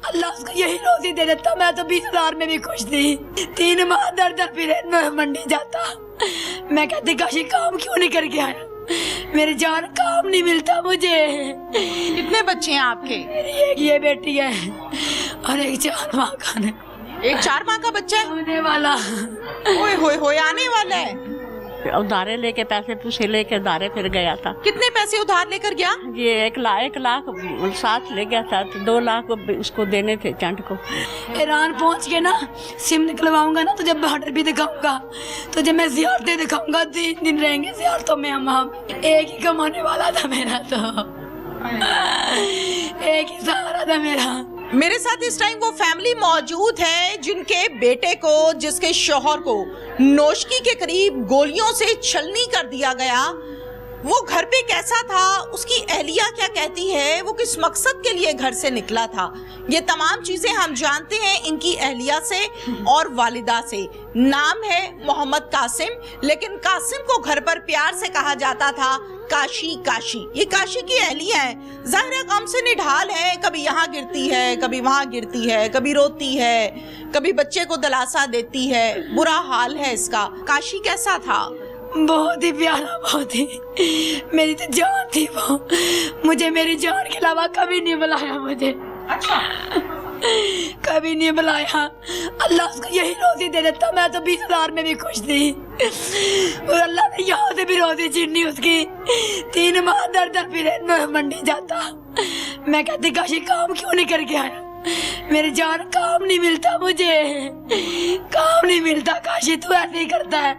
अल्लाह उसको यही रोजी दे देता। मैं तो 20,000 में भी खुश थी। 3 माह दर दर फिर मंडी जाता। मैं कहती काशी काम क्यों नहीं करके आया, मेरी जान काम नहीं मिलता मुझे। कितने बच्चे हैं आपके? मेरी एक ये बेटी है और एक 4 माह का है। एक 4 माह का बच्चा है? होने वाला। ओए होए होए, आने वाला है। उधारे लेके पैसे पूछे लेके उधारे फिर गया था। कितने पैसे उधार लेकर गया? ये 1 लाख साथ ले गया था, तो 2 लाख उसको देने थे चंट को। ईरान पहुंच के ना सिम निकलवाऊंगा ना, तो जब बॉर्डर भी दिखाऊंगा, तो जब मैं ज़ियारतें दिखाऊंगा 3 दिन रहेंगे ज़ियारतों में हम। एक ही कमाने वाला था मेरा, तो एक ही सहारा था मेरा। मेरे साथ इस टाइम वो फैमिली मौजूद है जिनके बेटे को, जिसके शौहर को नोशकी के करीब गोलियों से छलनी कर दिया गया। वो घर पे कैसा था, उसकी अहलिया क्या कहती है, वो किस मकसद के लिए घर से निकला था, ये तमाम चीजें हम जानते हैं इनकी अहलिया से और वालिदा से। नाम है मोहम्मद कासिम, लेकिन कासिम को घर पर प्यार से कहा जाता था काशी। काशी, ये काशी की अहलिया है। जाहिर है गम से निढाल है, कभी यहाँ गिरती है, कभी वहाँ गिरती है, कभी रोती है, कभी बच्चे को दिलासा देती है। बुरा हाल है इसका। काशी कैसा था? बहुत ही प्यारा, बहुत ही मेरी तो जान थी वो। मुझे मेरी जान के अलावा कभी नहीं बुलाया मुझे। अच्छा, कभी नहीं बुलाया। अल्लाह उसको यही रोजी दे देता। मैं तो 20,000 में भी खुश थी और अल्लाह ने यहाँ से भी रोजी छीनी उसकी। 3 माह दर दर फिर मंडी जाता। मैं कहती काशी काम क्यों नहीं करके आया, मेरी जान काम नहीं मिलता मुझे, काम नहीं मिलता। काशी तू ऐसे ही करता है।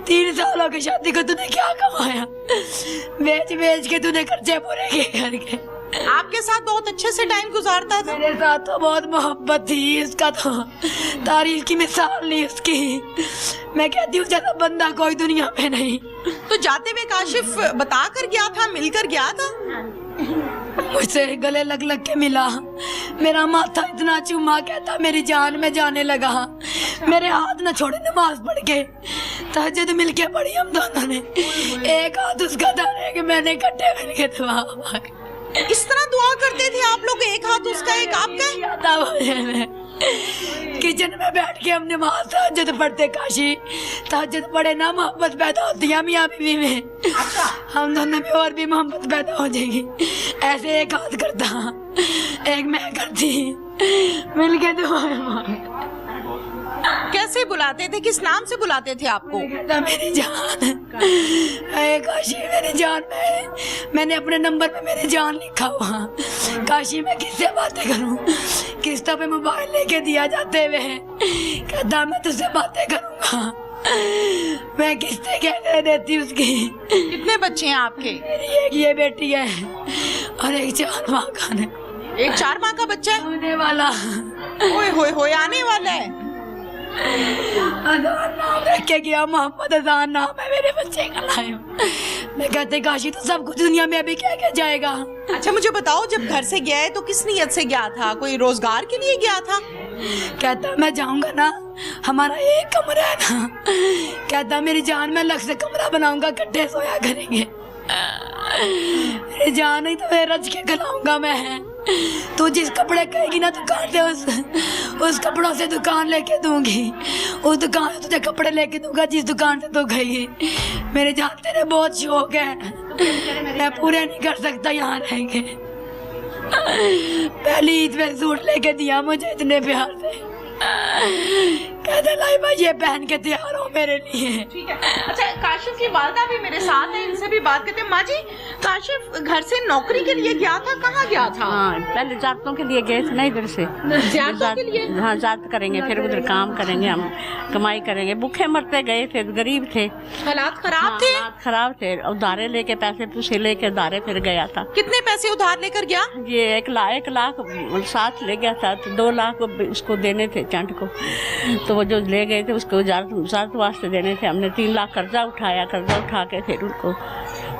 3 सालों की शादी को तूने क्या कमाया, बेच बेच के तूने खर्चे पूरे किए घर के। आपके साथ बहुत अच्छे से टाइम गुजारता था? मेरे साथ तो बहुत मोहब्बत थी इसका, तो तारीफ की मिसाल नहीं उसकी। मैं कहती हूँ जैसा बंदा कोई दुनिया में नहीं। तो जाते हुए काशिफ बता कर गया था, मिलकर गया था? मुझसे गले लग लग के मिला, मेरा माथा इतना चूमा, कहता मेरी जान में जाने लगा। मेरे हाथ न छोड़े नमाज पढ़ के, तहज्जुद मिल के पढ़ी हम दोनों ने। एक हाथ उसका था, एक मैंने इकट्ठे मिल के दुआ मांगी। इस तरह दुआ करते थे आप लोग? एक हाथ उसका एक आपका? किचन में बैठ के हम नमाज तहज्जुद पढ़ते। काशी तहज्जुद पढ़े ना, मोहब्बत पैदा होती है मियां बीवी में। अच्छा। हम दोनों में और भी मोहब्बत पैदा हो जाएगी। ऐसे एक हाथ करता, एक मैं करती, मिल के दुआ मांगी। कैसे बुलाते थे, किस नाम से बुलाते थे आपको? मेरी जान, काशी मेरी जान। मैंने अपने नंबर पे मेरी जान लिखा हुआ। काशी मैं किससे बातें करूं, किस्तों पे मोबाइल लेके दिया जाते हुए। कहता मैं तुझसे बातें करूंगा, मैं किस्तें कैसे देती उसकी। कितने बच्चे हैं आपके? मेरी एक ये बेटी है और एक 4 माह का है। एक 4 माह का बच्चा है? होने वाला। ओए होए होए, आने वाला है। अजान नाम रख के गया, मोहम्मद अजान नाम है मेरे बच्चे का। लाया मैं कहते काशी तो सब कुछ दुनिया में अभी क्या क्या जाएगा। अच्छा मुझे बताओ, जब घर से गया है तो किस नियत से गया था? कोई रोजगार के लिए गया था? कहता मैं जाऊंगा ना, हमारा एक कमरा है ना, कहता मेरी जान में अलग से कमरा बनाऊंगा, इकट्ठे सोया करेंगे। मेरी जान ही तो रच के खिलाऊंगा मैं। तू जिस कपड़े कहेगी ना दुकान से, उस कपड़ों से दुकान लेके दूंगी। उस दुकान से तुझे कपड़े लेके दूंगा जिस दुकान से तू गई। मेरे जान तेरे बहुत शौक है, मैं पूरे नहीं कर सकता यहाँ रहेंगे। पहली ईद पे सूट लेके दिया मुझे इतने प्यार से। कहते लाइबा ये पहन के तैयार हो मेरे लिए। ठीक है। अच्छा काशिफ की वालदा भी मेरे साथ है, इनसे भी बात करते हैं। माँ जी, काशिफ घर से नौकरी के लिए गया था, कहाँ गया था? हाँ, पहले ज़ारतों के लिए गए थे ना, इधर से ज़ियारतों के लिए? हाँ, ज़ारत करेंगे, फिर उधर काम करेंगे, हम कमाई करेंगे। भूखे मरते गए थे, गरीब थे, हालात खराब थे। हालात खराब थे। उधारे लेके पैसे पूछे लेके उधारे फिर गया था। कितने पैसे उधार लेकर गया? ये 1 लाख साथ ले गया था, तो 2 लाख उसको देने थे चंट को। तो वो जो ले गए थे उसको ज़ारत वास्ते देने थे। हमने 3 लाख कर्जा उठाया, कर्जा उठा के फिर उनको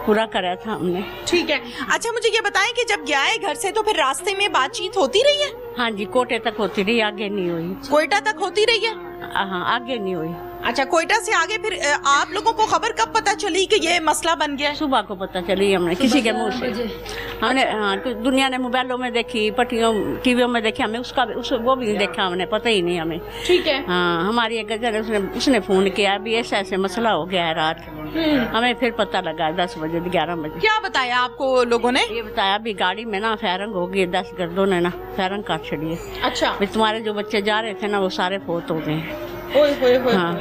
पूरा कराया था हमने। ठीक है। अच्छा मुझे ये बताएं कि जब गया है घर से तो फिर रास्ते में बातचीत होती रही है? हाँ जी, कोटे तक होती रही, आगे नहीं हुई। कोयटा तक होती रही है? हाँ, आगे नहीं हुई। अच्छा, कोयटा से आगे फिर आप लोगों को खबर कब पता चली कि ये मसला बन गया? सुबह को पता चली हमने किसी के मुंह से। हमने तो दुनिया ने मोबाइलों में देखी, पट्टियों टीवियों में देखी, हमें वो भी नहीं देखा, हमने पता ही नहीं हमें। ठीक है। हाँ, हमारी एक गजल उसने फ़ोन किया, अभी ऐसा ऐसे मसला हो गया है रात। हमें फिर पता लगा 10 बजे 11 बजे। क्या बताया आपको लोगों ने? ये बताया अभी गाड़ी में ना फायरिंग हो गई, 10 गर्दों ने ना फायरिंग काट छड़ी है। अच्छा। तुम्हारे जो बच्चे जा रहे थे ना वो सारे फोत हो गए। हाँ।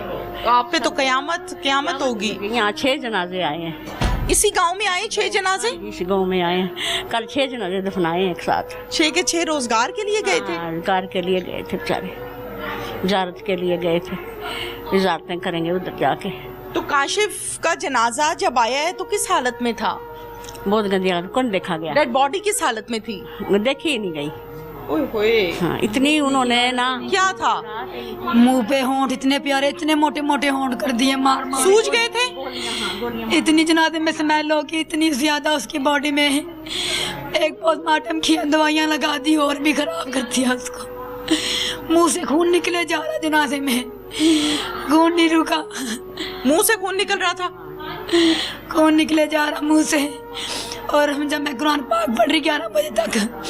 आप पे तो कयामत होगी। यहाँ 6 जनाजे आए हैं। इसी गांव में आए 6 जनाजे? इस गांव में आए हैं। कल 6 जनाजे दफनाए हैं एक साथ। 6 के 6 रोजगार के लिए गए थे? रोजगार के लिए गए थे बेचारे, इजारत के लिए गए थे, इजारतें करेंगे उधर जाके। तो काशिफ का जनाजा जब आया है तो किस हालत में था? बहुत गंदी हालत, कौन देखा गया? डेड बॉडी किस हालत में थी? देखी ही नहीं गई। ओए होए। हाँ, इतनी उन्होंने ना, क्या था? मुंह पे होंठ इतने प्यारे, इतने मोटे मोटे होंठ कर दिए, मार मार सूज गए थे। इतनी जनाजे में स्मेल होगी, इतनी ज्यादा उसकी बॉडी में। एक पोस्टमार्टम की दवाइयां लगा दी और भी खराब कर दिया उसको। मुंह से खून निकले जा रहा जनाजे में, खून नहीं रुका। मुंह से खून निकल रहा था? खून निकले जा रहा मुंह से। और जब मैं कुरान पाक पढ़ रही 11 बजे तक,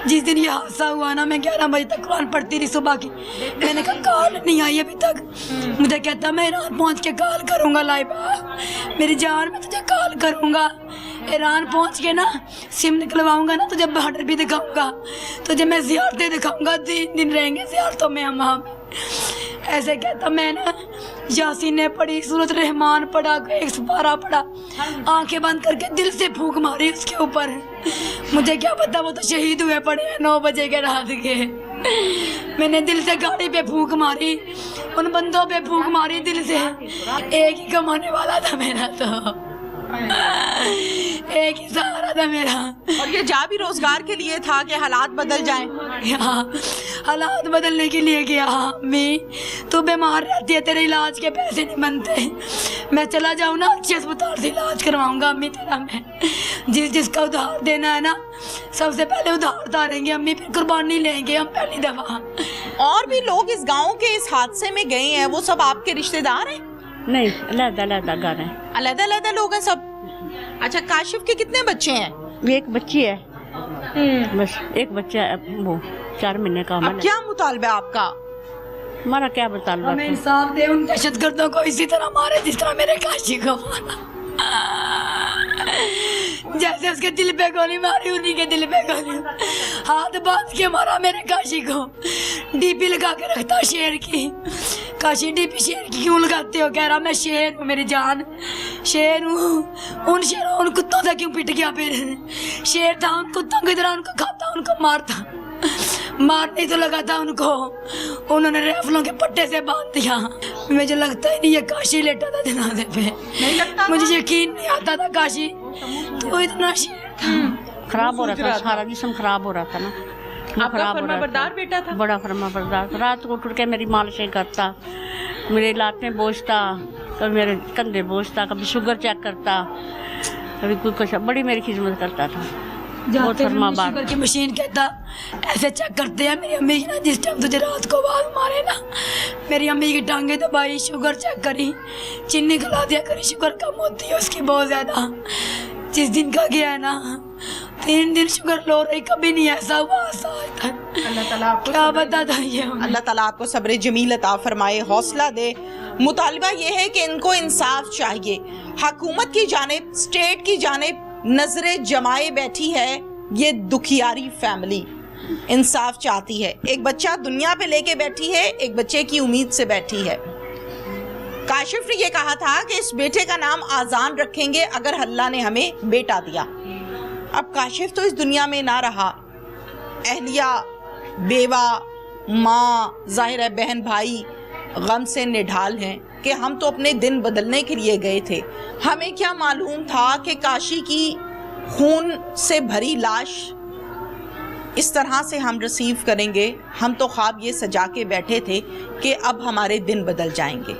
जिस दिन ये हादसा हुआ ना, मैं 11 बजे तक कुरान पढ़ती रही सुबह की। मैंने कहा कॉल नहीं आई अभी तक। मुझे कहता मैं ईरान पहुंच के कॉल करूंगा, लाइबा मेरी जान, मैं तुझे कॉल करूंगा। ईरान पहुंच के ना सिम निकलवाऊंगा ना, तुझे बॉर्डर भी दिखाऊंगा, तुझे मैं ज़ियारतें दिखाऊंगा, 3 दिन रहेंगे ज़ियारतों में हम वहाँ पे। ऐसे कहता। मैं ना यासीन ने पढ़ी, सूरत रहमान पढ़ा, एक सुपारा पढ़ा, आंखें बंद करके दिल से फूंक मारी उसके ऊपर। मुझे क्या पता वो तो शहीद हुए पड़े हैं 9 बजे के रात के। मैंने दिल से गाड़ी पे फूंक मारी, उन बंदों पे फूंक मारी दिल से। एक ही कमाने वाला था मेरा, तो एक ही सहारा था मेरा। और ये जा भी रोजगार के लिए था कि हालात बदल जाएं। हाँ, हालात बदलने के लिए गया। अम्मी तू बीमार रहती है, तेरे इलाज के पैसे नहीं बनते, मैं चला जाऊँ ना अच्छे अस्पताल से इलाज करवाऊंगा अम्मी तेरा। मैं जिसका उधार देना है ना, सबसे पहले उधार उतारेंगे अम्मी, फिर कुर्बानी लेंगे हम पहली दफा। और भी लोग इस गांव के इस हादसे में गए हैं, वो सब आपके रिश्तेदार हैं? नहीं, अलग-अलग घर हैं। अलग-अलग लोग हैं सब? अच्छा, काशिफ के कितने बच्चे हैं? एक बच्ची है, बस एक बच्चा है, वो 4 महीने का। अब क्या मुतालबा है आपका? हमारा क्या मुतालबा? हमें इंसाफ दे, उन दहशतगर्दों को इसी तरह मारे जिस तरह मेरे काशी को मारा। जैसे उसके दिल पे गोली मारी, उन्हीं के दिल पे गोली, हाथ बांध के मारा मेरे काशी को। डीपी लगा के रखता शेर की। काशी डीपी शेर की क्यों लगाते हो? कह रहा मैं शेर हूँ, मेरी जान शेर हूँ। उन कुत्तों से क्यों पिट गया? फिर शेर था, उन कुत्तों की तरह उनको खाता, उनको मारता, मारने तो लगा था उनको, उन्होंने राइफलों के पट्टे से बांध दिया। मुझे लगता ही नहीं ये काशी लेटा था जनाजे पे, नहीं लगता, मुझे यकीन नहीं आता था काशी तो इतना शेर था। खराब हो रहा था, सारा जिस्म खराब हो रहा था ना। आपका फरमाबरदार बेटा था? बड़ा फरमाबरदार। रात को उठ के मेरी मालिशें करता, मेरे लातें बोझता, कभी मेरे कंधे बोझता, कभी शुगर चेक करता, कभी कुछ, बड़ी मेरी खिदमत करता था। जाते शुगर की मशीन कहता ऐसे चेक करते हैं। मेरी अम्मी ना जिस टाइम तुझे रात को आवाज मारे ना, मेरी अम्मी की टांगे दबाई, शुगर चेक करी, चीनी खिला दिया करी, शुगर कम होती है उसकी बहुत ज्यादा। जिस दिन का गया है ना 3 दिन शुगर लो रही, कभी नहीं ऐसा हुआ आज तक। अल्लाह ताला आपको क्या बता था ये, अल्लाह ताला आपको सब्र जमील अता फरमाए, हौसला दे। मुतालबा ये है कि इनको इंसाफ चाहिए। हुकूमत की जानिब, स्टेट की जानिब नजरे जमाए बैठी है ये दुखियारी फैमिली, इंसाफ चाहती है। एक बच्चा दुनिया पे लेके बैठी है, एक बच्चे की उम्मीद से बैठी है। काशिफ ने ये कहा था कि इस बेटे का नाम आजान रखेंगे अगर अल्लाह ने हमें बेटा दिया। अब काशिफ तो इस दुनिया में ना रहा, अहलिया, बेवा, माँ, जाहिर है बहन भाई गम से निढाल हैं कि हम तो अपने दिन बदलने के लिए गए थे। हमें क्या मालूम था कि काशी की खून से भरी लाश इस तरह से हम रिसीव करेंगे। हम तो ख्वाब ये सजा के बैठे थे कि अब हमारे दिन बदल जाएंगे।